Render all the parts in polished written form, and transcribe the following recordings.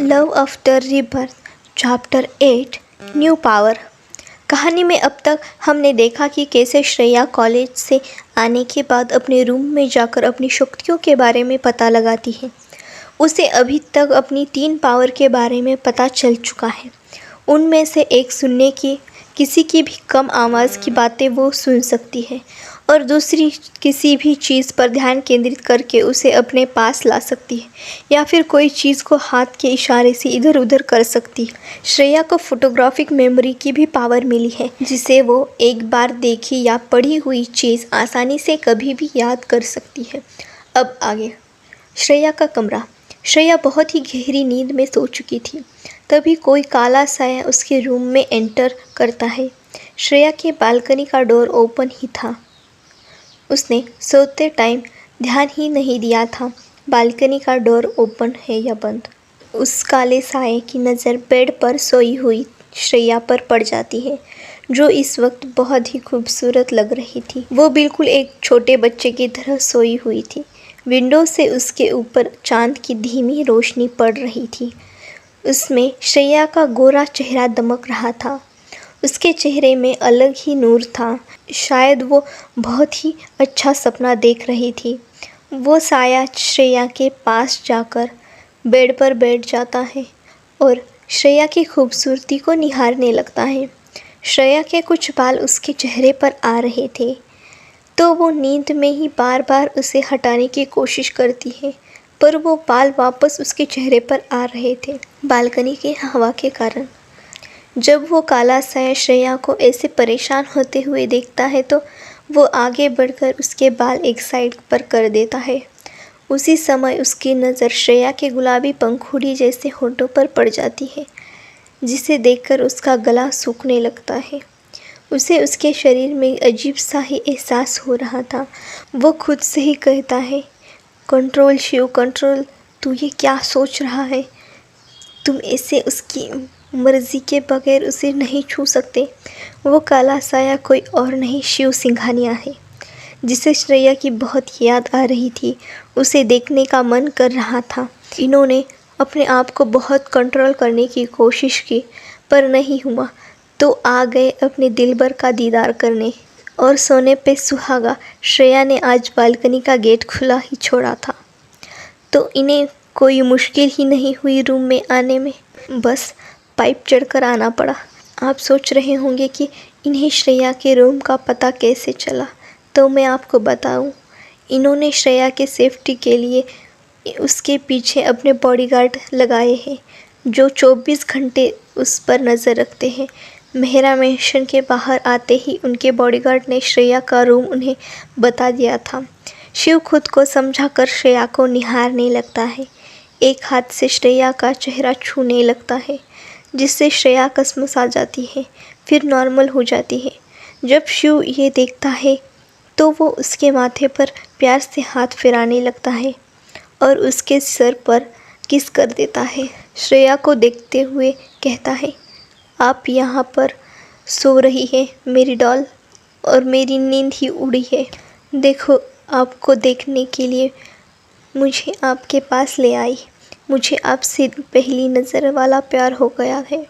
Love after rebirth chapter 8 new power. कहानी में अब तक हमने देखा कि कैसे श्रेया कॉलेज से आने के बाद अपने रूम में जाकर अपनी शक्तियों के बारे में पता लगाती है। उसे अभी तक अपनी 3 पावर के बारे में पता चल चुका है। उनमें से एक सुनने की, किसी की भी कम आवाज़ की बातें वो सुन सकती है, और दूसरी किसी भी चीज़ पर ध्यान केंद्रित करके उसे अपने पास ला सकती है, या फिर कोई चीज़ को हाथ के इशारे से इधर उधर कर सकती है। श्रेया को फोटोग्राफिक मेमोरी की भी पावर मिली है, जिसे वो एक बार देखी या पढ़ी हुई चीज़ आसानी से कभी भी याद कर सकती है। अब आगे। श्रेया का कमरा। श्रेया बहुत ही गहरी नींद में सो चुकी थी। तभी कोई काला साया उसके रूम में एंटर करता है। श्रेया के बालकनी का डोर ओपन ही था। उसने सोते टाइम ध्यान ही नहीं दिया था बालकनी का डोर ओपन है या बंद। उस काले साये की नज़र बेड पर सोई हुई श्रेया पर पड़ जाती है, जो इस वक्त बहुत ही खूबसूरत लग रही थी। वो बिल्कुल एक छोटे बच्चे की तरह सोई हुई थी। विंडो से उसके ऊपर चांद की धीमी रोशनी पड़ रही थी। उसमें श्रेया का गोरा चेहरा दमक रहा था। उसके चेहरे में अलग ही नूर था। शायद वो बहुत ही अच्छा सपना देख रही थी। वो साया श्रेया के पास जाकर बेड पर बैठ जाता है और श्रेया की खूबसूरती को निहारने लगता है। श्रेया के कुछ बाल उसके चेहरे पर आ रहे थे, तो वो नींद में ही बार बार उसे हटाने की कोशिश करती है, पर वो बाल वापस उसके चेहरे पर आ रहे थे, बालकनी के हवा के कारण। जब वो काला साया श्रेया को ऐसे परेशान होते हुए देखता है, तो वो आगे बढ़कर उसके बाल एक साइड पर कर देता है। उसी समय उसकी नज़र श्रेया के गुलाबी पंखुड़ी जैसे होठों पर पड़ जाती है, जिसे देखकर उसका गला सूखने लगता है। उसे उसके शरीर में अजीब सा ही एहसास हो रहा था। वो खुद से ही कहता है, कंट्रोल शिव कंट्रोल, तू ये क्या सोच रहा है? तुम ऐसे उसकी मर्जी के बगैर उसे नहीं छू सकते। वो काला साया कोई और नहीं, शिव सिंघानिया है, जिसे श्रेया की बहुत याद आ रही थी। उसे देखने का मन कर रहा था। इन्होंने अपने आप को बहुत कंट्रोल करने की कोशिश की, पर नहीं हुआ, तो आ गए अपने दिलबर का दीदार करने। और सोने पे सुहागा, श्रेया ने आज बालकनी का गेट खुला ही छोड़ा था, तो इन्हें कोई मुश्किल ही नहीं हुई रूम में आने में। बस पाइप चढ़कर आना पड़ा। आप सोच रहे होंगे कि इन्हें श्रेया के रूम का पता कैसे चला, तो मैं आपको बताऊं। इन्होंने श्रेया के सेफ्टी के लिए उसके पीछे अपने बॉडीगार्ड लगाए हैं, जो 24 घंटे उस पर नज़र रखते हैं। मेहरा मेंशन के बाहर आते ही उनके बॉडीगार्ड ने श्रेया का रूम उन्हें बता दिया था। शिव खुद को समझा कर श्रेया को निहारने लगता है। एक हाथ से श्रेया का चेहरा छूने लगता है, जिससे श्रेया कसमसा जाती है, फिर नॉर्मल हो जाती है। जब शिव ये देखता है, तो वो उसके माथे पर प्यार से हाथ फिराने लगता है और उसके सर पर किस कर देता है। श्रेया को देखते हुए कहता है, आप यहाँ पर सो रही है मेरी डॉल, और मेरी नींद ही उड़ी है। देखो, आपको देखने के लिए मुझे आपके पास ले आई। मुझे आपसे पहली नज़र वाला प्यार हो गया है,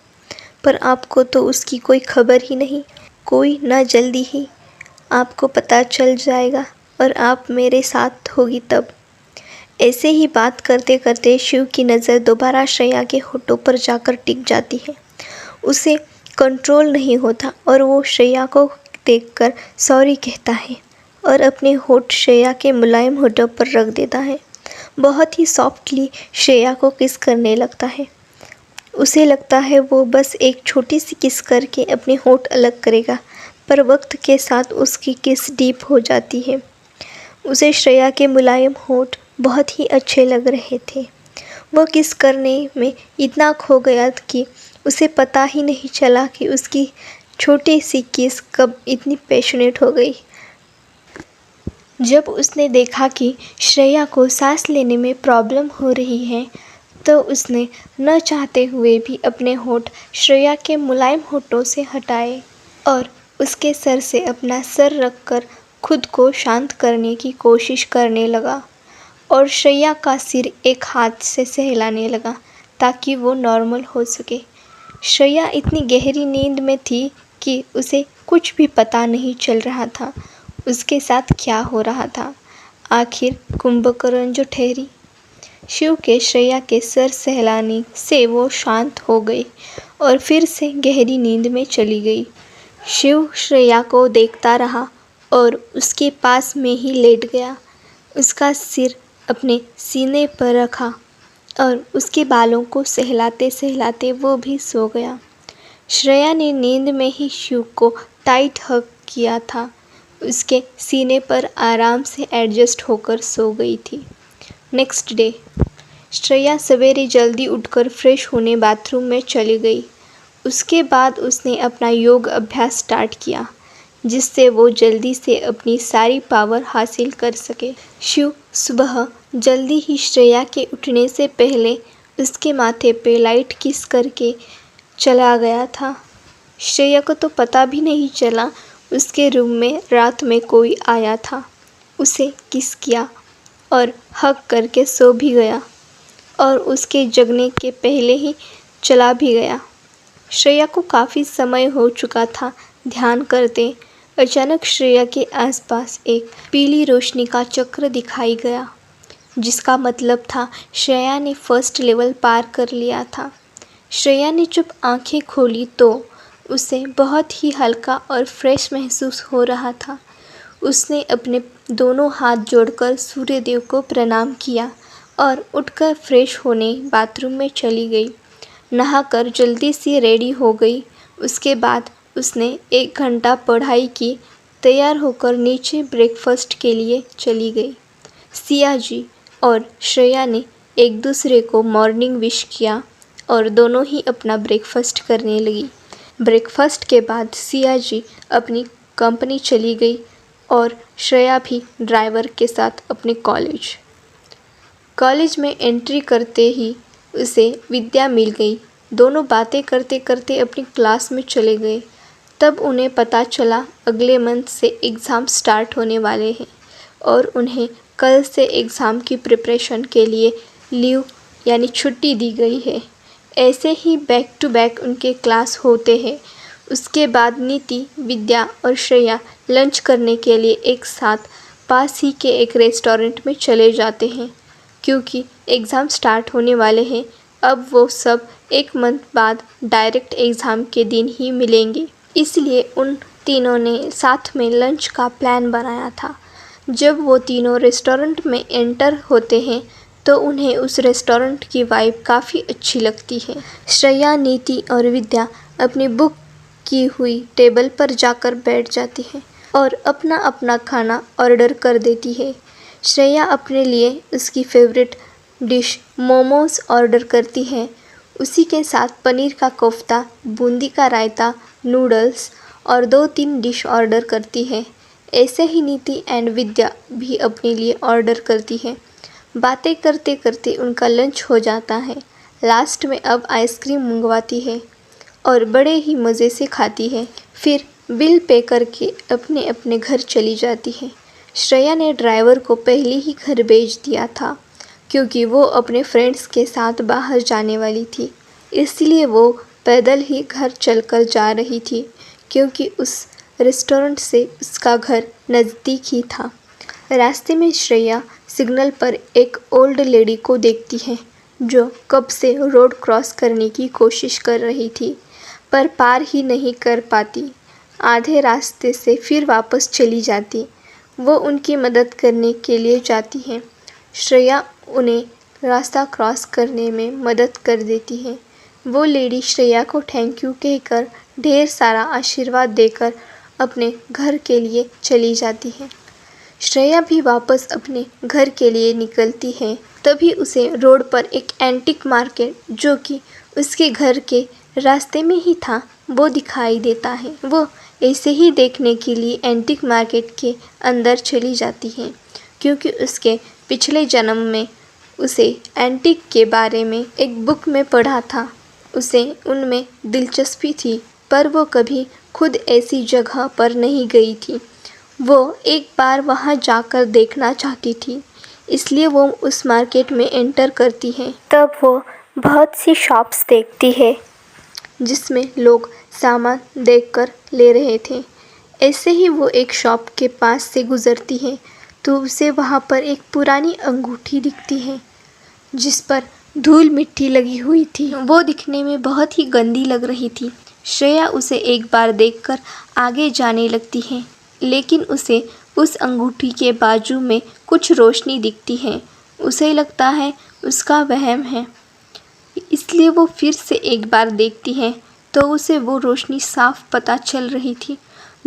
पर आपको तो उसकी कोई खबर ही नहीं। कोई ना जल्दी ही आपको पता चल जाएगा और आप मेरे साथ होगी तब। ऐसे ही बात करते करते शिव की नज़र दोबारा श्रेया के होठों पर जाकर टिक जाती है। उसे कंट्रोल नहीं होता और वो श्रेया को देखकर सॉरी कहता है और अपने होठ श्रेया के मुलायम होठों पर रख देता है। बहुत ही सॉफ्टली श्रेया को किस करने लगता है। उसे लगता है वो बस एक छोटी सी किस करके अपने होठ अलग करेगा, पर वक्त के साथ उसकी किस डीप हो जाती है। उसे श्रेया के मुलायम होठ बहुत ही अच्छे लग रहे थे। वो किस करने में इतना खो गया कि उसे पता ही नहीं चला कि उसकी छोटी सी किस कब इतनी पैशनेट हो गई। जब उसने देखा कि श्रेया को सांस लेने में प्रॉब्लम हो रही है, तो उसने न चाहते हुए भी अपने होठ श्रेया के मुलायम होठों से हटाए और उसके सर से अपना सर रखकर खुद को शांत करने की कोशिश करने लगा और श्रेया का सिर एक हाथ से सहलाने लगा, ताकि वो नॉर्मल हो सके। श्रेया इतनी गहरी नींद में थी कि उसे कुछ भी पता नहीं चल रहा था उसके साथ क्या हो रहा था। आखिर कुंभकर्ण जो ठहरी। शिव के श्रेया के सर सहलाने से वो शांत हो गई और फिर से गहरी नींद में चली गई। शिव श्रेया को देखता रहा और उसके पास में ही लेट गया। उसका सिर अपने सीने पर रखा और उसके बालों को सहलाते सहलाते वो भी सो गया। श्रेया ने नींद में ही शिव को टाइट हग किया था। उसके सीने पर आराम से एडजस्ट होकर सो गई थी। नेक्स्ट डे श्रेया सवेरे जल्दी उठकर फ्रेश होने बाथरूम में चली गई। उसके बाद उसने अपना योग अभ्यास स्टार्ट किया जिससे वो जल्दी से अपनी सारी पावर हासिल कर सके। शिव सुबह जल्दी ही श्रेया के उठने से पहले उसके माथे पे लाइट किस करके चला गया था। श्रेया को तो पता भी नहीं चला उसके रूम में रात में कोई आया था। उसे किस किया और हग करके सो भी गया और उसके जगने के पहले ही चला भी गया। श्रेया को काफ़ी समय हो चुका था ध्यान करते। अचानक श्रेया के आसपास एक पीली रोशनी का चक्र दिखाई गया जिसका मतलब था श्रेया ने फर्स्ट लेवल पार कर लिया था। श्रेया ने जब आंखें खोली तो उसे बहुत ही हल्का और फ्रेश महसूस हो रहा था। उसने अपने दोनों हाथ जोड़कर सूर्यदेव को प्रणाम किया और उठकर फ्रेश होने बाथरूम में चली गई। नहाकर जल्दी से रेडी हो गई। उसके बाद उसने 1 घंटा पढ़ाई की। तैयार होकर नीचे ब्रेकफास्ट के लिए चली गई। सिया जी और श्रेया ने एक दूसरे को मॉर्निंग विश किया और दोनों ही अपना ब्रेकफास्ट करने लगी। ब्रेकफास्ट के बाद सिया जी अपनी कंपनी चली गई और श्रेया भी ड्राइवर के साथ अपने कॉलेज में एंट्री करते ही उसे विद्या मिल गई। दोनों बातें करते करते अपनी क्लास में चले गए। तब उन्हें पता चला अगले मंथ से एग्ज़ाम स्टार्ट होने वाले हैं और उन्हें कल से एग्ज़ाम की प्रिपरेशन के लिए लीव यानी छुट्टी दी गई है। ऐसे ही बैक टू बैक उनके क्लास होते हैं। उसके बाद नीति, विद्या और श्रेया लंच करने के लिए एक साथ पास ही के एक रेस्टोरेंट में चले जाते हैं। क्योंकि एग्ज़ाम स्टार्ट होने वाले हैं अब वो सब 1 मंथ बाद डायरेक्ट एग्ज़ाम के दिन ही मिलेंगे, इसलिए उन तीनों ने साथ में लंच का प्लान बनाया था। जब वो तीनों रेस्टोरेंट में एंटर होते हैं तो उन्हें उस रेस्टोरेंट की वाइब काफ़ी अच्छी लगती है। श्रेया, नीति और विद्या अपनी बुक की हुई टेबल पर जाकर बैठ जाती है और अपना अपना खाना ऑर्डर कर देती है। श्रेया अपने लिए उसकी फेवरेट डिश मोमोज़ ऑर्डर करती है। उसी के साथ पनीर का कोफ्ता, बूंदी का रायता, नूडल्स और 2-3 डिश ऑर्डर करती है। ऐसे ही नीति एंड विद्या भी अपने लिए ऑर्डर करती है। बातें करते करते उनका लंच हो जाता है। लास्ट में अब आइसक्रीम मंगवाती है और बड़े ही मज़े से खाती है। फिर बिल पे करके अपने अपने घर चली जाती है। श्रेया ने ड्राइवर को पहले ही घर भेज दिया था क्योंकि वो अपने फ्रेंड्स के साथ बाहर जाने वाली थी, इसलिए वो पैदल ही घर चलकर जा रही थी क्योंकि उस रेस्टोरेंट से उसका घर नज़दीक ही था। रास्ते में श्रेया सिग्नल पर एक ओल्ड लेडी को देखती है जो कब से रोड क्रॉस करने की कोशिश कर रही थी पर पार ही नहीं कर पाती। आधे रास्ते से फिर वापस चली जाती। वो उनकी मदद करने के लिए जाती है। श्रेया उन्हें रास्ता क्रॉस करने में मदद कर देती है। वो लेडी श्रेया को थैंक यू कहकर ढेर सारा आशीर्वाद देकर अपने घर के लिए चली जाती है। श्रेया भी वापस अपने घर के लिए निकलती है। तभी उसे रोड पर एक एंटीक मार्केट जो कि उसके घर के रास्ते में ही था वो दिखाई देता है। वो ऐसे ही देखने के लिए एंटीक मार्केट के अंदर चली जाती है क्योंकि उसके पिछले जन्म में उसे एंटीक के बारे में एक बुक में पढ़ा था। उसे उनमें दिलचस्पी थी पर वो कभी खुद ऐसी जगह पर नहीं गई थी। वो एक बार वहाँ जाकर देखना चाहती थी, इसलिए वो उस मार्केट में एंटर करती है। तब वो बहुत सी शॉप्स देखती है जिसमें लोग सामान देखकर ले रहे थे। ऐसे ही वो एक शॉप के पास से गुजरती है तो उसे वहाँ पर एक पुरानी अंगूठी दिखती है जिस पर धूल मिट्टी लगी हुई थी। वो दिखने में बहुत ही गंदी लग रही थी। श्रेया उसे एक बार देखकर आगे जाने लगती है, लेकिन उसे उस अंगूठी के बाजू में कुछ रोशनी दिखती है। उसे लगता है उसका वहम है, इसलिए वो फिर से एक बार देखती है तो उसे वो रोशनी साफ पता चल रही थी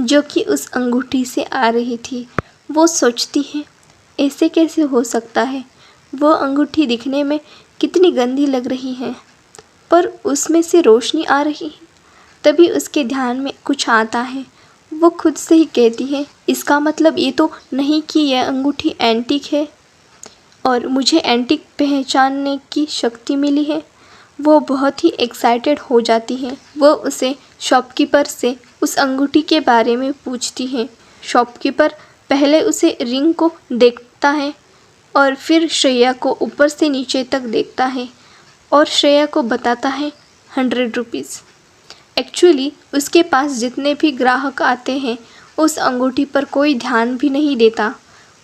जो कि उस अंगूठी से आ रही थी। वो सोचती है ऐसे कैसे हो सकता है, वो अंगूठी दिखने में कितनी गंदी लग रही है पर उसमें से रोशनी आ रही है। तभी उसके ध्यान में कुछ आता है। वो खुद से ही कहती है इसका मतलब ये तो नहीं कि यह अंगूठी एंटीक है और मुझे एंटीक पहचानने की शक्ति मिली है। वो बहुत ही एक्साइटेड हो जाती है। वो उसे शॉपकीपर से उस अंगूठी के बारे में पूछती है। शॉपकीपर पहले उसे रिंग को देखता है और फिर श्रेया को ऊपर से नीचे तक देखता है और श्रेया को बताता है 100 रुपीज़। एक्चुअली उसके पास जितने भी ग्राहक आते हैं उस अंगूठी पर कोई ध्यान भी नहीं देता।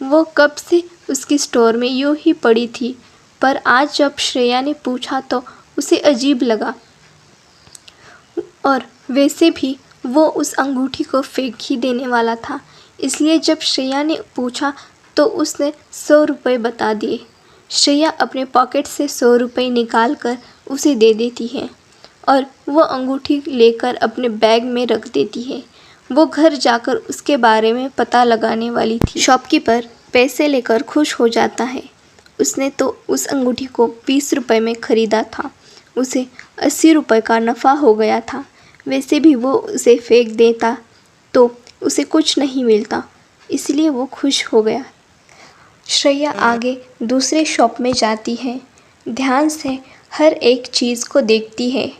वो कब से उसकी स्टोर में यूँ ही पड़ी थी, पर आज जब श्रेया ने पूछा तो उसे अजीब लगा और वैसे भी वो उस अंगूठी को फेंक ही देने वाला था। इसलिए जब श्रेया ने पूछा तो उसने 100 रुपये बता दिए। श्रेया अपने पॉकेट से 100 रुपये निकाल कर उसे दे देती है और वो अंगूठी लेकर अपने बैग में रख देती है। वो घर जाकर उसके बारे में पता लगाने वाली थी। शॉपकीपर पैसे लेकर खुश हो जाता है। उसने तो उस अंगूठी को 20 रुपये में ख़रीदा था, उसे 80 रुपये का नफ़ा हो गया था। वैसे भी वो उसे फेंक देता तो उसे कुछ नहीं मिलता, इसलिए वो खुश हो गया। श्रेया आगे दूसरे शॉप में जाती है, ध्यान से हर एक चीज़ को देखती है,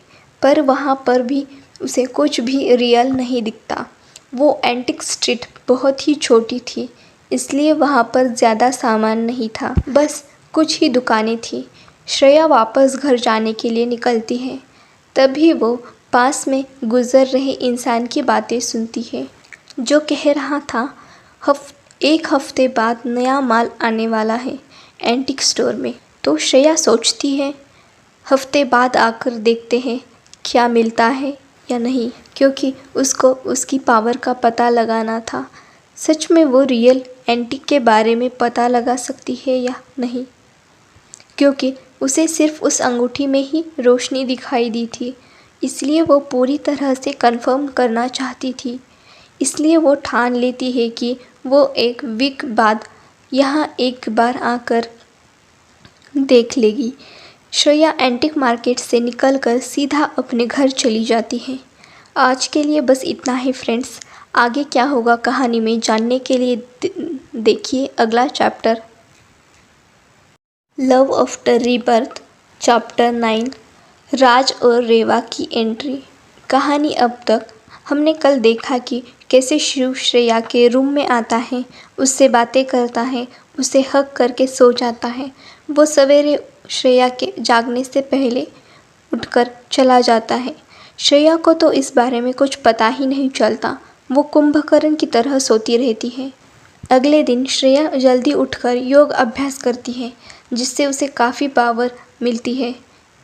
पर वहाँ पर भी उसे कुछ भी रियल नहीं दिखता। वो एंटिक स्ट्रीट बहुत ही छोटी थी, इसलिए वहाँ पर ज़्यादा सामान नहीं था, बस कुछ ही दुकानें थी। श्रेया वापस घर जाने के लिए निकलती है, तभी वो पास में गुजर रहे इंसान की बातें सुनती है जो कह रहा था एक हफ्ते बाद नया माल आने वाला है एंटिक स्टोर में। तो श्रेया सोचती है हफ्ते बाद आकर देखते हैं क्या मिलता है या नहीं, क्योंकि उसको उसकी पावर का पता लगाना था। सच में वो रियल एंटिक के बारे में पता लगा सकती है या नहीं, क्योंकि उसे सिर्फ उस अंगूठी में ही रोशनी दिखाई दी थी। इसलिए वो पूरी तरह से कंफर्म करना चाहती थी। इसलिए वो ठान लेती है कि वो एक वीक बाद यहाँ एक बार आकर देख लेगी। श्रेया एंटिक मार्केट से निकलकर सीधा अपने घर चली जाती है। आज के लिए बस इतना ही फ्रेंड्स। आगे क्या होगा कहानी में जानने के लिए देखिए अगला chapter love after rebirth chapter 9 राज और रेवा की एंट्री। कहानी अब तक हमने कल देखा कि कैसे शिव श्रेया के रूम में आता है, उससे बातें करता है, उसे हक करके सो जाता है। वो सवेरे श्रेया के जागने से पहले उठकर चला जाता है। श्रेया को तो इस बारे में कुछ पता ही नहीं चलता, वो कुंभकर्ण की तरह सोती रहती है। अगले दिन श्रेया जल्दी उठकर योग अभ्यास करती है, जिससे उसे काफ़ी पावर मिलती है।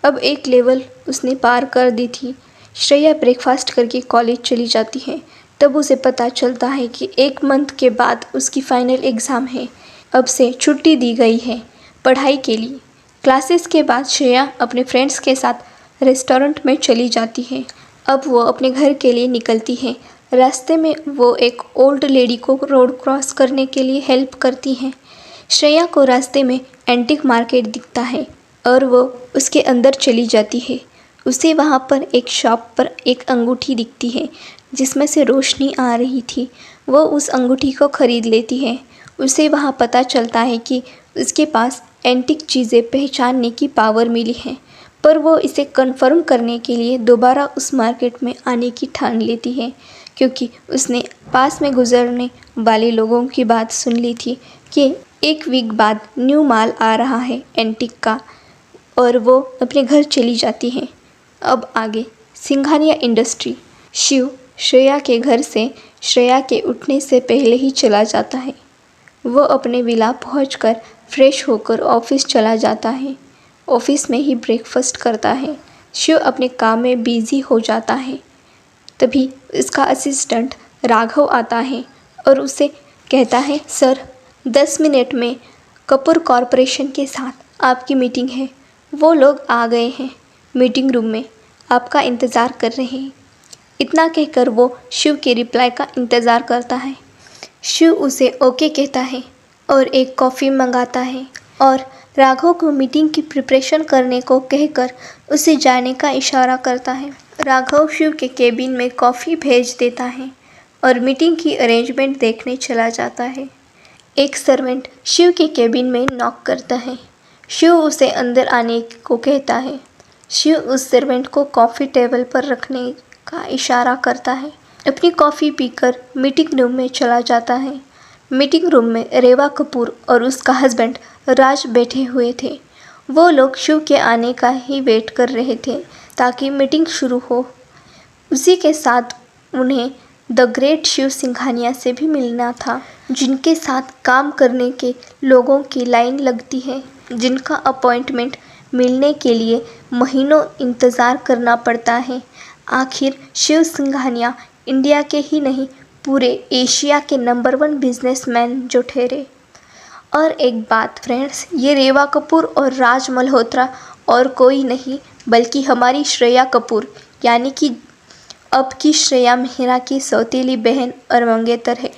अब एक लेवल उसने पार कर दी थी। श्रेया ब्रेकफास्ट करके कॉलेज चली जाती है। तब उसे पता चलता है कि 1 मंथ के बाद उसकी फाइनल एग्ज़ाम है। अब से छुट्टी दी गई है पढ़ाई के लिए। क्लासेस के बाद श्रेया अपने फ्रेंड्स के साथ रेस्टोरेंट में चली जाती है। अब वो अपने घर के लिए निकलती है। रास्ते में वो एक ओल्ड लेडी को रोड क्रॉस करने के लिए हेल्प करती है। श्रेया को रास्ते में एंटिक मार्केट दिखता है और वो उसके अंदर चली जाती है। उसे वहाँ पर एक शॉप पर एक अंगूठी दिखती है जिसमें से रोशनी आ रही थी। वो उस अंगूठी को ख़रीद लेती है। उसे वहाँ पता चलता है कि उसके पास एंटिक चीज़ें पहचानने की पावर मिली है, पर वो इसे कंफर्म करने के लिए दोबारा उस मार्केट में आने की ठान लेती है, क्योंकि उसने पास में गुजरने वाले लोगों की बात सुन ली थी कि 1 वीक बाद न्यू माल आ रहा है एंटिक का। और वो अपने घर चली जाती हैं। अब आगे सिंघानिया इंडस्ट्री। शिव श्रेया के घर से श्रेया के उठने से पहले ही चला जाता है। वो अपने विला पहुंचकर फ्रेश होकर ऑफिस चला जाता है। ऑफिस में ही ब्रेकफास्ट करता है। शिव अपने काम में बिजी हो जाता है। तभी उसका असिस्टेंट राघव आता है और उसे कहता है, सर 10 मिनट में कपूर कॉरपोरेशन के साथ आपकी मीटिंग है। वो लोग आ गए हैं, मीटिंग रूम में आपका इंतज़ार कर रहे हैं। इतना कहकर वो शिव के रिप्लाई का इंतज़ार करता है। शिव उसे ओके कहता है और एक कॉफ़ी मंगाता है और राघव को मीटिंग की प्रिपरेशन करने को कहकर उसे जाने का इशारा करता है। राघव शिव के केबिन में कॉफ़ी भेज देता है और मीटिंग की अरेंजमेंट देखने चला जाता है। एक सर्वेंट शिव के केबिन में नॉक करता है। शिव उसे अंदर आने को कहता है। शिव उस सर्वेंट को कॉफ़ी टेबल पर रखने का इशारा करता है। अपनी कॉफ़ी पीकर मीटिंग रूम में चला जाता है। मीटिंग रूम में रेवा कपूर और उसका हस्बैंड राज बैठे हुए थे। वो लोग शिव के आने का ही वेट कर रहे थे ताकि मीटिंग शुरू हो। उसी के साथ उन्हें द ग्रेट शिव सिंघानिया से भी मिलना था, जिनके साथ काम करने के लोगों की लाइन लगती है, जिनका अपॉइंटमेंट मिलने के लिए महीनों इंतज़ार करना पड़ता है। आखिर शिव सिंघानिया इंडिया के ही नहीं पूरे एशिया के नंबर 1 बिजनेसमैन जो ठहरे। और एक बात फ्रेंड्स, ये रेवा कपूर और राज मल्होत्रा और कोई नहीं बल्कि हमारी श्रेया कपूर यानी कि अब की श्रेया मेहरा की सौतेली बहन और मंगेतर है।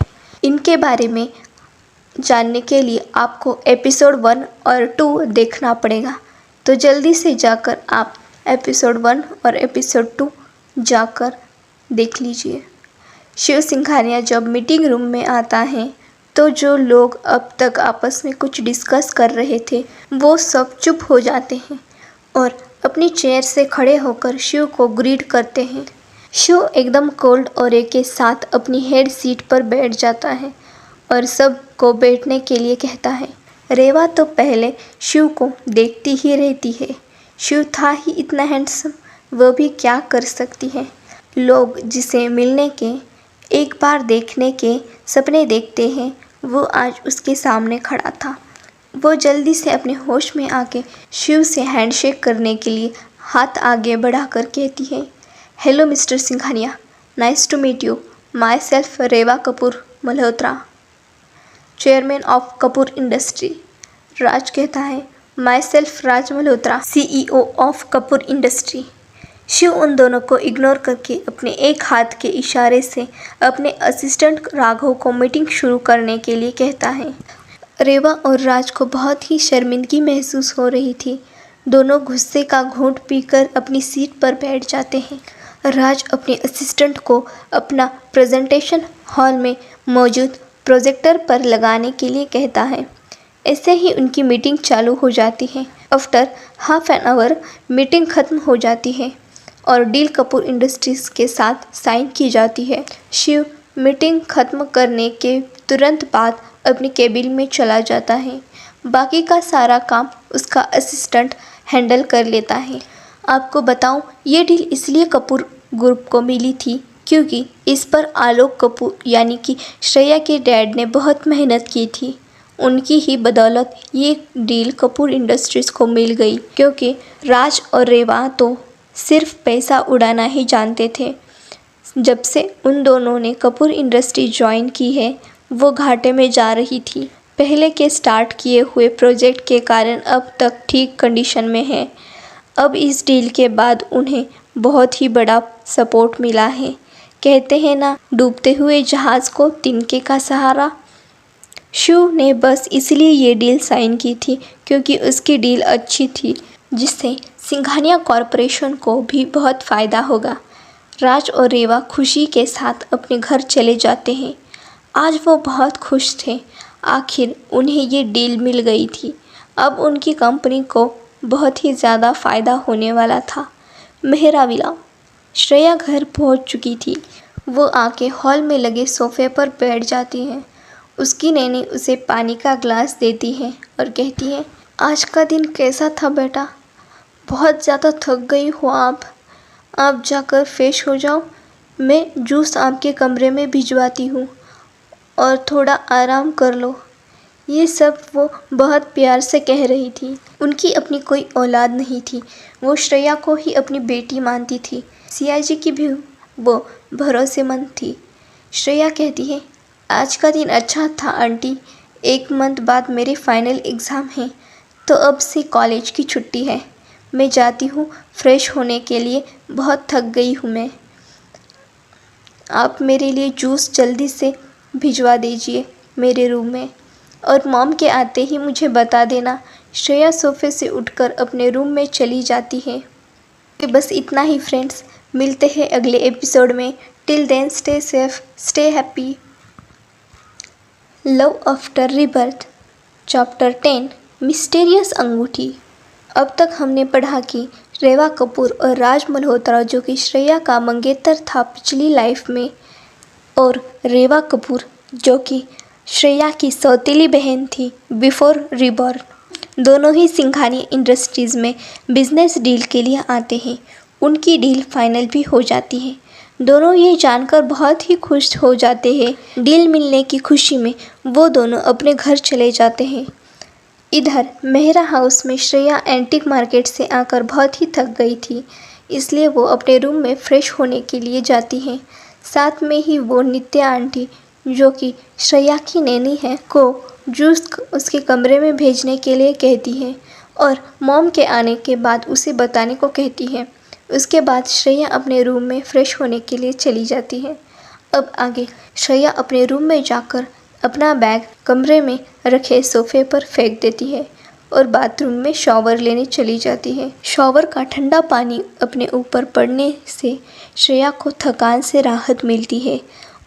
इनके बारे में जानने के लिए आपको एपिसोड 1 और 2 देखना पड़ेगा, तो जल्दी से जाकर आप एपिसोड 1 और एपिसोड 2 जाकर देख लीजिए। शिव सिंघानिया जब मीटिंग रूम में आता है तो जो लोग अब तक आपस में कुछ डिस्कस कर रहे थे वो सब चुप हो जाते हैं और अपनी चेयर से खड़े होकर शिव को ग्रीट करते हैं। शिव एकदम कोल्ड ऑरे के साथ अपनी हेड सीट पर बैठ जाता है और सब को बैठने के लिए कहता है। रेवा तो पहले शिव को देखती ही रहती है। शिव था ही इतना हैंडसम, वो भी क्या कर सकती है। लोग जिसे मिलने के, एक बार देखने के सपने देखते हैं, वो आज उसके सामने खड़ा था। वो जल्दी से अपने होश में आके शिव से हैंडशेक करने के लिए हाथ आगे बढ़ाकर कहती है, hello mister Singhania, nice to meet you, myself Reva Kapoor Malhotra, chairman of Kapoor industry. Raj कहता है, myself Raj Malhotra, CEO of Kapoor industry. Shiv उन दोनों को इग्नोर करके अपने एक हाथ के इशारे से अपने असिस्टेंट राघव को मीटिंग शुरू करने के लिए कहता है। रेवा और राज को बहुत ही शर्मिंदगी महसूस हो रही थी। दोनों गुस्से का घूंट पीकर अपनी सीट पर बैठ जाते हैं। राज अपने असिस्टेंट को अपना प्रेजेंटेशन हॉल में मौजूद प्रोजेक्टर पर लगाने के लिए कहता है। ऐसे ही उनकी मीटिंग चालू हो जाती है। After half an hour meeting ख़त्म हो जाती है और डील कपूर इंडस्ट्रीज़ के साथ साइन की जाती है। शिव मीटिंग ख़त्म करने के तुरंत बाद अपनी केबिन में चला जाता है। बाकी का सारा काम उसका असिस्टेंट हैंडल कर लेता है। आपको बताऊं, ये डील इसलिए कपूर ग्रुप को मिली थी क्योंकि इस पर आलोक कपूर यानी कि श्रेया के डैड ने बहुत मेहनत की थी। उनकी ही बदौलत ये डील कपूर इंडस्ट्रीज़ को मिल गई, क्योंकि राज और रेवा तो सिर्फ पैसा उड़ाना ही जानते थे। जब से उन दोनों ने कपूर इंडस्ट्री ज्वाइन की है, वो घाटे में जा रही थी। पहले के स्टार्ट किए हुए प्रोजेक्ट के कारण अब तक ठीक कंडीशन में है। अब इस डील के बाद उन्हें बहुत ही बड़ा सपोर्ट मिला है। कहते हैं ना, डूबते हुए जहाज़ को तिनके का सहारा। शिव ने बस इसलिए ये डील साइन की थी क्योंकि उसकी डील अच्छी थी, जिससे सिंघानिया कॉरपोरेशन को भी बहुत फ़ायदा होगा। राज और रेवा खुशी के साथ अपने घर चले जाते हैं। आज वो बहुत खुश थे, आखिर उन्हें ये डील मिल गई थी। अब उनकी कंपनी को बहुत ही ज़्यादा फ़ायदा होने वाला था। मेहरा विला। श्रेया घर पहुंच चुकी थी। वो आके हॉल में लगे सोफ़े पर बैठ जाती है। उसकी नैनी उसे पानी का ग्लास देती है और कहती है, आज का दिन कैसा था बेटा? बहुत ज़्यादा थक गई हो आप जाकर फ्रेश हो जाओ। मैं जूस आपके कमरे में भिजवाती हूँ और थोड़ा आराम कर लो। ये सब वो बहुत प्यार से कह रही थी। उनकी अपनी कोई औलाद नहीं थी। वो श्रेया को ही अपनी बेटी मानती थी। सिया जी की भी वो भरोसेमंद थी। श्रेया कहती है, आज का दिन अच्छा था आंटी। 1 मंथ बाद मेरे फाइनल एग्ज़ाम हैं, तो अब से कॉलेज की छुट्टी है। मैं जाती हूँ फ्रेश होने के लिए, बहुत थक गई हूँ मैं। आप मेरे लिए जूस जल्दी से भिजवा दीजिए मेरे रूम में, और मॉम के आते ही मुझे बता देना। श्रेया सोफ़े से उठकर अपने रूम में चली जाती है। तो बस इतना ही फ्रेंड्स, मिलते हैं अगले एपिसोड में। Till then stay safe, stay happy. Love after rebirth, chapter 10, mysterious अंगूठी। अब तक हमने पढ़ा कि रेवा कपूर और राज मल्होत्रा, जो कि श्रेया का मंगेतर था पिछली लाइफ में, और रेवा कपूर, जो कि श्रेया की सौतेली बहन थी बिफोर रीबर्थ, दोनों ही सिंघानिया इंडस्ट्रीज़ में बिजनेस डील के लिए आते हैं। उनकी डील फाइनल भी हो जाती है। दोनों ये जानकर बहुत ही खुश हो जाते हैं। डील मिलने की खुशी में वो दोनों अपने घर चले जाते हैं। इधर मेहरा हाउस में श्रेया एंटीक मार्केट से आकर बहुत ही थक गई थी, इसलिए वो अपने रूम में फ्रेश होने के लिए जाती हैं। साथ में ही वो नित्या आंटी, जो कि श्रेया की नैनी है, को जूस उसके कमरे में भेजने के लिए कहती है और मॉम के आने के बाद उसे बताने को कहती है। उसके बाद श्रेया अपने रूम में फ्रेश होने के लिए चली जाती है। अब आगे श्रेया अपने रूम में जाकर अपना बैग कमरे में रखे सोफे पर फेंक देती है और बाथरूम में शॉवर लेने चली जाती है। शॉवर का ठंडा पानी अपने ऊपर पड़ने से श्रेया को थकान से राहत मिलती है।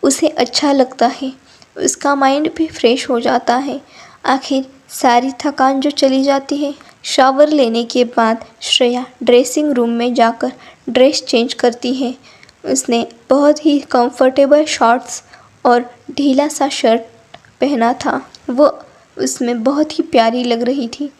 उसे अच्छा लगता है, उसका माइंड भी फ्रेश हो जाता है। आखिर सारी थकान जो चली जाती है। शॉवर लेने के बाद श्रेया ड्रेसिंग रूम में जाकर ड्रेस चेंज करती है। उसने बहुत ही कंफर्टेबल शॉर्ट्स और ढीला सा शर्ट पहना था। वो उसमें बहुत ही प्यारी लग रही थी।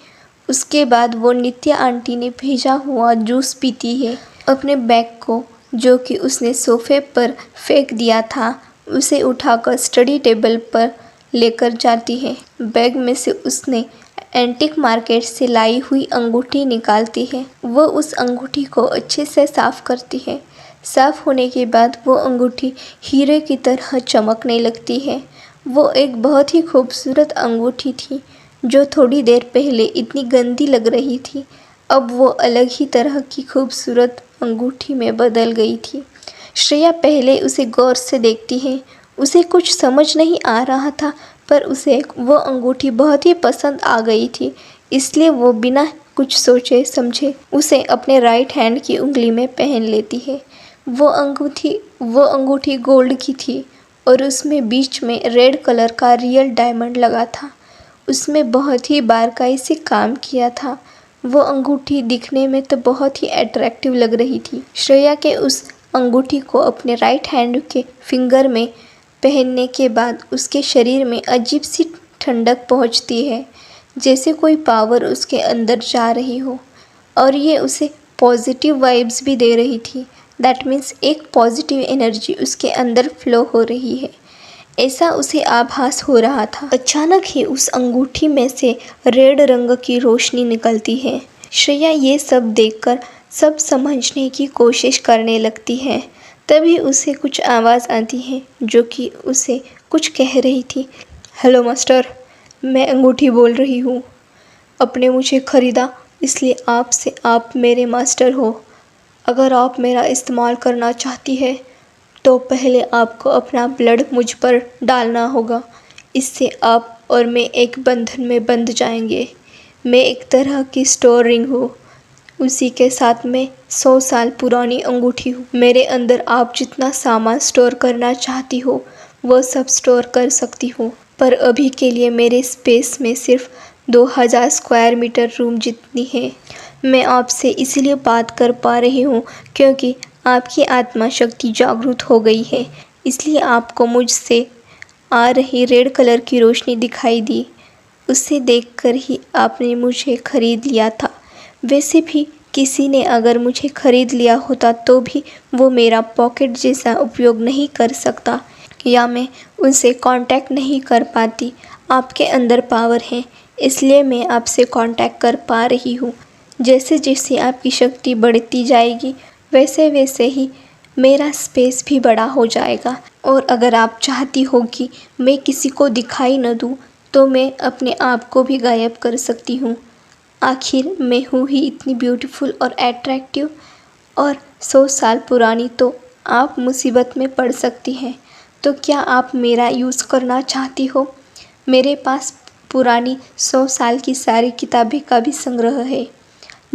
उसके बाद वो नित्या आंटी ने भेजा हुआ जूस पीती है। अपने बैग को, जो कि उसने सोफ़े पर फेंक दिया था, उसे उठाकर स्टडी टेबल पर लेकर जाती है। बैग में से उसने एंटीक मार्केट से लाई हुई अंगूठी निकालती है। वो उस अंगूठी को अच्छे से साफ़ करती है। साफ़ होने के बाद वो अंगूठी हीरे की तरह चमकने लगती है। वो एक बहुत ही खूबसूरत अंगूठी थी, जो थोड़ी देर पहले इतनी गंदी लग रही थी, अब वो अलग ही तरह की खूबसूरत अंगूठी में बदल गई थी। श्रेया पहले उसे गौर से देखती है। उसे कुछ समझ नहीं आ रहा था, पर उसे वो अंगूठी बहुत ही पसंद आ गई थी, इसलिए वो बिना कुछ सोचे समझे उसे अपने राइट हैंड की उंगली में पहन लेती है। वो अंगूठी गोल्ड की थी और उसमें बीच में रेड कलर का रियल डायमंड लगा था। उसमें बहुत ही बारीकाई से काम किया था। वो अंगूठी दिखने में तो बहुत ही अट्रैक्टिव लग रही थी। श्रेया के उस अंगूठी को अपने राइट हैंड के फिंगर में पहनने के बाद उसके शरीर में अजीब सी ठंडक पहुंचती है, जैसे कोई पावर उसके अंदर जा रही हो, और ये उसे पॉजिटिव वाइब्स भी दे रही थी। दैट मीन्स एक पॉजिटिव एनर्जी उसके अंदर फ्लो हो रही है, ऐसा उसे आभास हो रहा था। अचानक ही उस अंगूठी में से रेड रंग की रोशनी निकलती है। श्रेया ये सब देखकर सब समझने की कोशिश करने लगती है। तभी उसे कुछ आवाज़ आती है, जो कि उसे कुछ कह रही थी। हेलो मास्टर, मैं अंगूठी बोल रही हूँ। आपने मुझे ख़रीदा, इसलिए आपसे आप मेरे मास्टर हो। अगर आप मेरा इस्तेमाल करना चाहती है तो पहले आपको अपना ब्लड मुझ पर डालना होगा। इससे आप और मैं एक बंधन में बंध जाएंगे। मैं एक तरह की स्टोर रिंग हूँ, उसी के साथ में 100 साल पुरानी अंगूठी हूँ। मेरे अंदर आप जितना सामान स्टोर करना चाहती हो वो सब स्टोर कर सकती हूँ, पर अभी के लिए मेरे स्पेस में सिर्फ 2000 स्क्वायर मीटर रूम जितनी है। मैं आपसे इसलिए बात कर पा रही हूँ क्योंकि आपकी आत्मा शक्ति जागृत हो गई है, इसलिए आपको मुझसे आ रही रेड कलर की रोशनी दिखाई दी। उसे देखकर ही आपने मुझे खरीद लिया था। वैसे भी किसी ने अगर मुझे खरीद लिया होता तो भी वो मेरा पॉकेट जैसा उपयोग नहीं कर सकता, या मैं उनसे कांटेक्ट नहीं कर पाती। आपके अंदर पावर है, इसलिए मैं आपसे कांटेक्ट कर पा रही हूँ। जैसे जैसे आपकी शक्ति बढ़ती जाएगी वैसे वैसे ही मेरा स्पेस भी बड़ा हो जाएगा। और अगर आप चाहती हो कि मैं किसी को दिखाई न दूँ तो मैं अपने आप को भी गायब कर सकती हूँ। आखिर मैं हूँ ही इतनी ब्यूटीफुल और अट्रैक्टिव, और 100 साल पुरानी, तो आप मुसीबत में पड़ सकती हैं। तो क्या आप मेरा यूज़ करना चाहती हो? मेरे पास पुरानी 100 साल की सारी किताबें का भी संग्रह है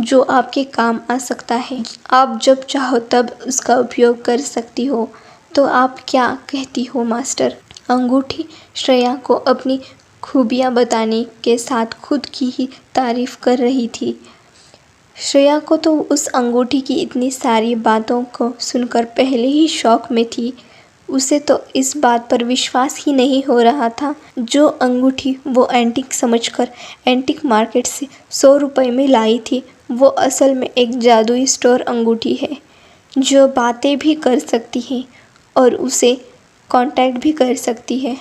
जो आपके काम आ सकता है। आप जब चाहो तब उसका उपयोग कर सकती हो। तो आप क्या कहती हो मास्टर? अंगूठी श्रेया को अपनी खूबियाँ बताने के साथ खुद की ही तारीफ कर रही थी। श्रेया को तो उस अंगूठी की इतनी सारी बातों को सुनकर पहले ही शौक में थी। उसे तो इस बात पर विश्वास ही नहीं हो रहा था जो अंगूठी वो एंटिक समझकर एंटिक मार्केट से 100 रुपये में लाई थी, वो असल में एक जादुई स्टोर अंगूठी है जो बातें भी कर सकती है और उसे कांटेक्ट भी कर सकती है।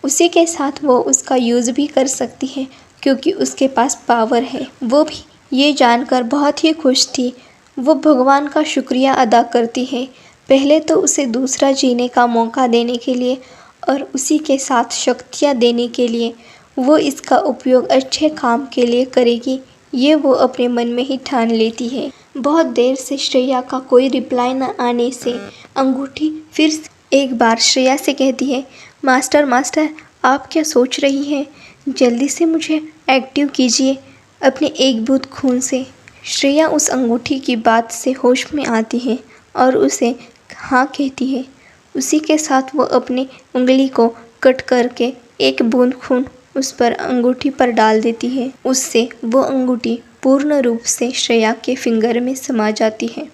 उसी के साथ वो उसका यूज़ भी कर सकती है क्योंकि उसके पास पावर है। वो भी ये जानकर बहुत ही खुश थी। वो भगवान का शुक्रिया अदा करती है, पहले तो उसे दूसरा जीने का मौका देने के लिए और उसी के साथ शक्तियाँ देने के लिए। वो इसका उपयोग अच्छे काम के लिए करेगी, ये वो अपने मन में ही ठान लेती है। बहुत देर से श्रेया का कोई रिप्लाई न आने से अंगूठी फिर एक बार श्रेया से कहती है, मास्टर मास्टर, आप क्या सोच रही हैं? जल्दी से मुझे एक्टिव कीजिए अपने एक बूंद खून से। श्रेया उस अंगूठी की बात से होश में आती है और उसे हाँ कहती है। उसी के साथ वो अपनी उंगली को कट करके एक बूंद खून उस पर अंगूठी पर डाल देती है। उससे वो अंगूठी पूर्ण रूप से श्रेया के फिंगर में समा जाती है।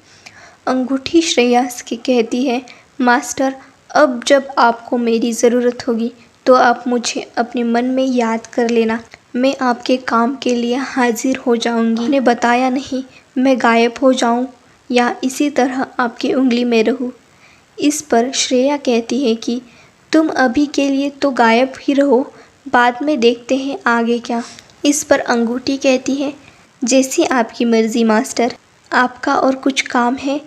अंगूठी श्रेया से कहती है, मास्टर, अब जब आपको मेरी ज़रूरत होगी तो आप मुझे अपने मन में याद कर लेना। मैं आपके काम के लिए हाजिर हो जाऊंगी। ने बताया नहीं मैं गायब हो जाऊं या इसी तरह आपकी उंगली में रहूं। इस पर श्रेया कहती है कि तुम अभी के लिए तो गायब ही रहो, बाद में देखते हैं आगे क्या। इस पर अंगूठी कहती है, जैसी आपकी मर्ज़ी मास्टर। आपका और कुछ काम है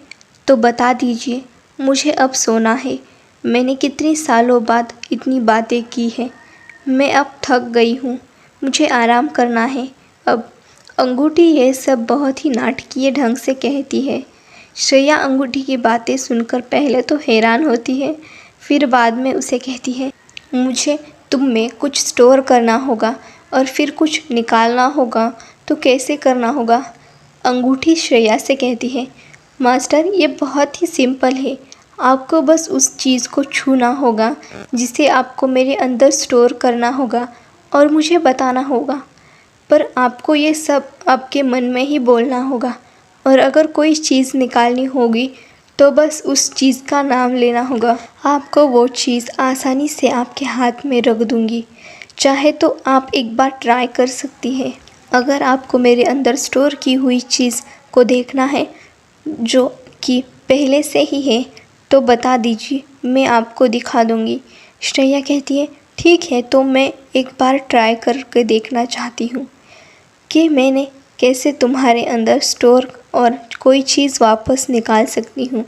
तो बता दीजिए, मुझे अब सोना है। मैंने कितनी सालों बाद इतनी बातें की हैं, मैं अब थक गई हूँ, मुझे आराम करना है अब। अंगूठी यह सब बहुत ही नाटकीय ढंग से कहती है। श्रेया अंगूठी की बातें सुनकर पहले तो हैरान होती है, फिर बाद में उसे कहती है, मुझे तुम में कुछ स्टोर करना होगा और फिर कुछ निकालना होगा, तो कैसे करना होगा? अंगूठी श्रेया से कहती है, मास्टर, ये बहुत ही सिंपल है। आपको बस उस चीज़ को छूना होगा जिसे आपको मेरे अंदर स्टोर करना होगा और मुझे बताना होगा। पर आपको ये सब आपके मन में ही बोलना होगा, और अगर कोई चीज़ निकालनी होगी तो बस उस चीज़ का नाम लेना होगा। आपको वो चीज़ आसानी से आपके हाथ में रख दूँगी। चाहे तो आप एक बार ट्राई कर सकती हैं। अगर आपको मेरे अंदर स्टोर की हुई चीज़ को देखना है जो कि पहले से ही है तो बता दीजिए, मैं आपको दिखा दूँगी। श्रेया कहती है, ठीक है, तो मैं एक बार ट्राई करके देखना चाहती हूँ कि मैंने कैसे तुम्हारे अंदर स्टोर और कोई चीज़ वापस निकाल सकती हूँ।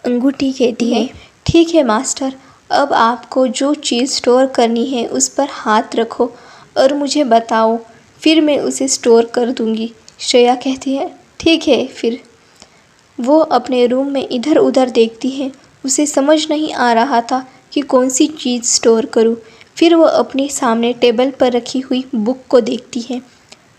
अंगूठी कहती है, ठीक है मास्टर, अब आपको जो चीज़ स्टोर करनी है उस पर हाथ रखो और मुझे बताओ, फिर मैं उसे स्टोर कर दूँगी। श्रेया कहती है, ठीक है। फिर वो अपने रूम में इधर उधर देखती है। उसे समझ नहीं आ रहा था कि कौन सी चीज़ स्टोर करूँ। फिर वो अपने सामने टेबल पर रखी हुई बुक को देखती है।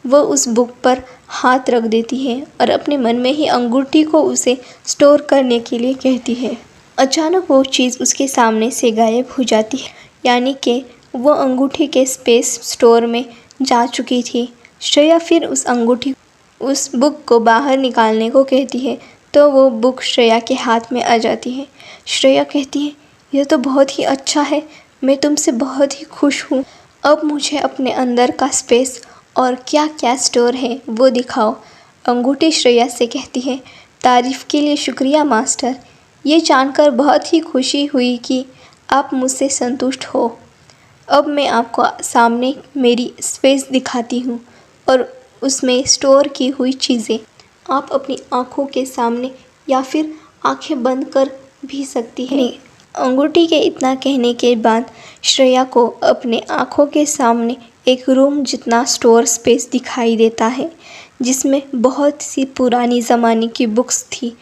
वो उस बुक पर हाथ रख देती है और अपने मन में ही अंगूठी को उसे स्टोर करने के लिए कहती है। अचानक वो चीज़ उसके सामने से गायब हो जाती है, यानी कि वो अंगूठी के स्पेस स्टोर में जा चुकी थी। श्रेया फिर उस बुक को बाहर निकालने को कहती है तो वो बुक श्रेया के हाथ में आ जाती है। श्रेया कहती है, यह तो बहुत ही अच्छा है, मैं तुमसे बहुत ही खुश हूँ। अब मुझे अपने अंदर का स्पेस और क्या क्या स्टोर है वो दिखाओ। अंगूठी श्रेया से कहती है, तारीफ़ के लिए शुक्रिया मास्टर। ये जानकर बहुत ही खुशी हुई कि आप मुझसे संतुष्ट हो। अब मैं आपको सामने मेरी स्पेस दिखाती हूँ और उसमें स्टोर की हुई चीज़ें आप अपनी आँखों के सामने या फिर आंखें बंद कर भी सकती हैं। अंगूठी के इतना कहने के बाद श्रेया को अपने आँखों के सामने एक रूम जितना स्टोर स्पेस दिखाई देता है, जिसमें बहुत सी पुरानी ज़माने की बुक्स थी।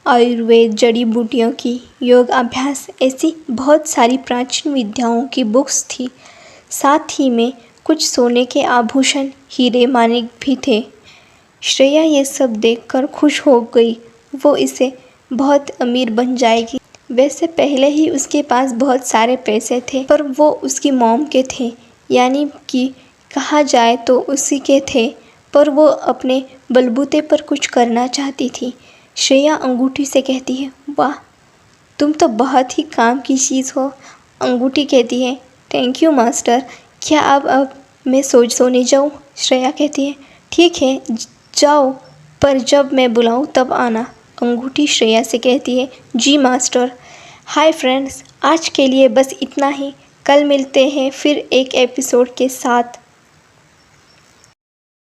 आयुर्वेद, जड़ी बूटियों की, योग अभ्यास, ऐसी बहुत सारी प्राचीन विद्याओं की बुक्स थी। साथ ही में कुछ सोने के आभूषण, हीरे मानिक भी थे। श्रेया ये सब देखकर खुश हो गई। वो इससे बहुत अमीर बन जाएगी। वैसे पहले ही उसके पास बहुत सारे पैसे थे, पर वो उसकी मॉम के थे, यानी कि कहा जाए तो उसी के थे, पर वो अपने बलबूते पर कुछ करना चाहती थी। श्रेया अंगूठी से कहती है, वाह, तुम तो बहुत ही काम की चीज़ हो। अंगूठी कहती है, थैंक यू मास्टर। क्या अब मैं सोने जाऊँ? श्रेया कहती है, ठीक है जाओ, पर जब मैं बुलाऊँ तब आना। अंगूठी श्रेया से कहती है, जी मास्टर। हाय फ्रेंड्स, आज के लिए बस इतना ही। कल मिलते हैं फिर एक एपिसोड के साथ।